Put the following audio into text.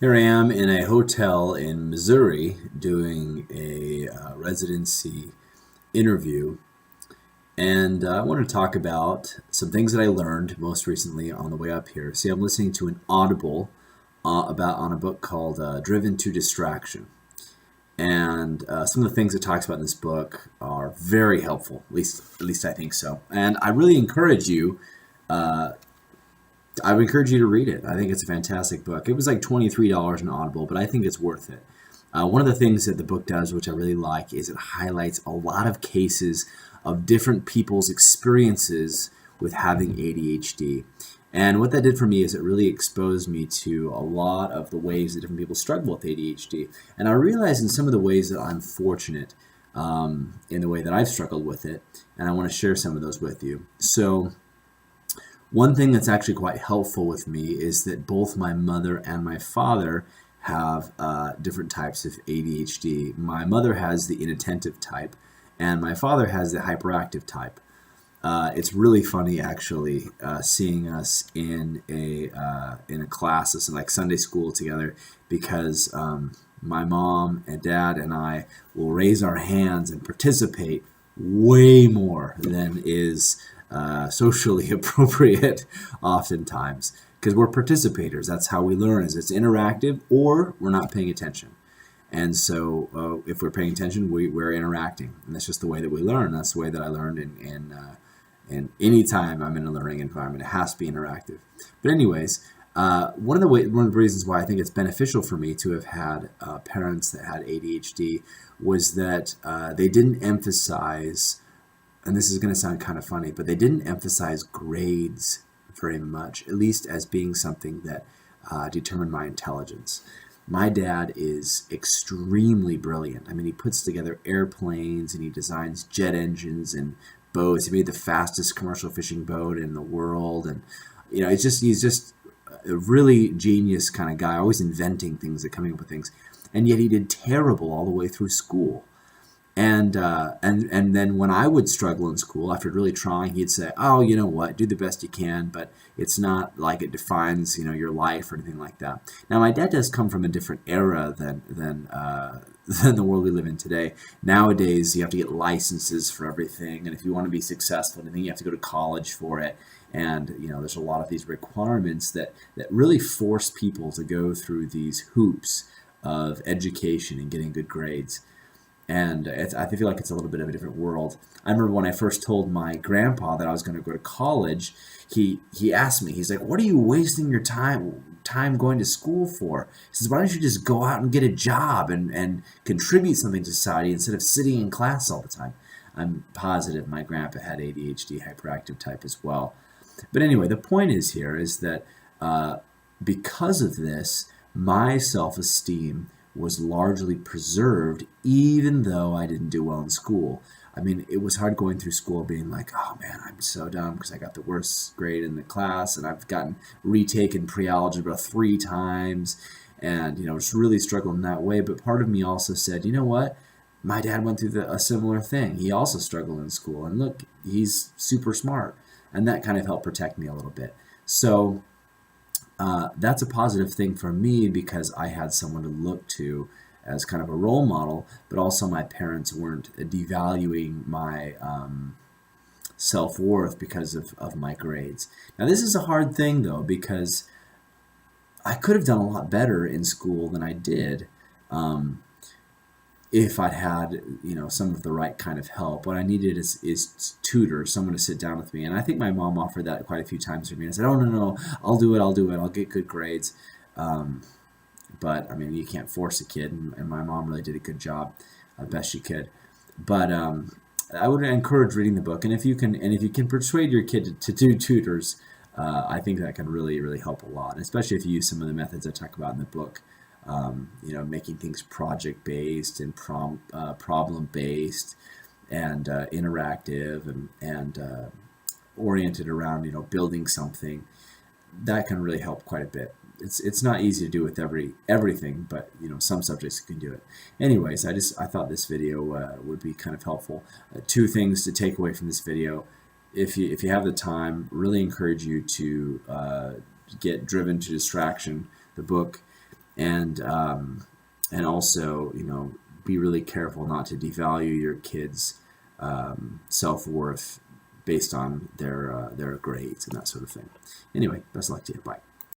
Here I am in a hotel in Missouri doing a residency interview, and I want to talk about some things that I learned most recently on the way up here. See, I'm listening to an Audible on a book called Driven to Distraction. And some of the things it talks about in this book are very helpful, at least I think so. And uh, I would encourage you to read it. I think it's a fantastic book. It was like $23 in Audible, but I think it's worth it. One of the things that the book does, which I really like, is it highlights a lot of cases of different people's experiences with having ADHD. And what that did for me is it really exposed me to a lot of the ways that different people struggle with ADHD. And I realized in some of the ways that I'm fortunate in the way that I've struggled with it, and I want to share some of those with you. So, one thing that's actually quite helpful with me is that both my mother and my father have different types of ADHD. My mother has the inattentive type, and my father has the hyperactive type. It's really funny, actually, seeing us in a class, in like Sunday school together, because my mom and dad and I will raise our hands and participate way more than is socially appropriate oftentimes, because we're participators. That's how we learn, is it's interactive or we're not paying attention. And so if we're paying attention, we're interacting, and that's just the way that we learn. That's the way that I learned in any time I'm in a learning environment. It has to be interactive. But anyways, one of the reasons why I think it's beneficial for me to have had parents that had ADHD was that they didn't emphasize, and this is going to sound kind of funny, but they didn't emphasize grades very much, at least as being something that determined my intelligence. My dad is extremely brilliant. I mean, he puts together airplanes and he designs jet engines and boats. He made the fastest commercial fishing boat in the world, and he's just a really genius kind of guy, always inventing things and coming up with things. And yet he did terrible all the way through school. And then when I would struggle in school after really trying, he'd say, "Oh, you know what? Do the best you can, but it's not like it defines your life or anything like that." Now, my dad does come from a different era than the world we live in today. Nowadays, you have to get licenses for everything, and if you want to be successful, you have to go to college for it. And there's a lot of these requirements that really force people to go through these hoops of education and getting good grades. And I feel like it's a little bit of a different world. I remember when I first told my grandpa that I was going to go to college, he asked me, he's like, "What are you wasting your time going to school for?" He says, "Why don't you just go out and get a job and contribute something to society instead of sitting in class all the time?" I'm positive my grandpa had ADHD, hyperactive type as well. But anyway, the point is that because of this, my self-esteem was largely preserved, even though I didn't do well in school. I mean, it was hard going through school being like, "Oh man, I'm so dumb because I got the worst grade in the class, and I've gotten retaken pre-algebra 3 times," and just really struggled in that way. But part of me also said, you know what? My dad went through a similar thing. He also struggled in school, and look, he's super smart, and that kind of helped protect me a little bit. So that's a positive thing for me because I had someone to look to as kind of a role model, but also my parents weren't devaluing my self-worth because of my grades. Now, this is a hard thing, though, because I could have done a lot better in school than I did if I'd had, some of the right kind of help. What I needed is tutors, someone to sit down with me. And I think my mom offered that quite a few times for me. I said, "Oh, no, I'll do it, I'll get good grades." But, I mean, you can't force a kid, and my mom really did a good job, best she could. But I would encourage reading the book, and if you can persuade your kid to do tutors, I think that can really, really help a lot, especially if you use some of the methods I talk about in the book. Making things project-based and problem-based and interactive and oriented around I something. That can really help quite a bit. It's not easy to do with everything, but some subjects can do it. Anyways, I thought this video would be kind of helpful. 2 things to take away from this video: if you have the time, really encourage you to get Driven to Distraction, the book. and also, be really careful not to devalue your kids' self-worth based on their grades and that sort of thing. Anyway, best of luck to you. Bye.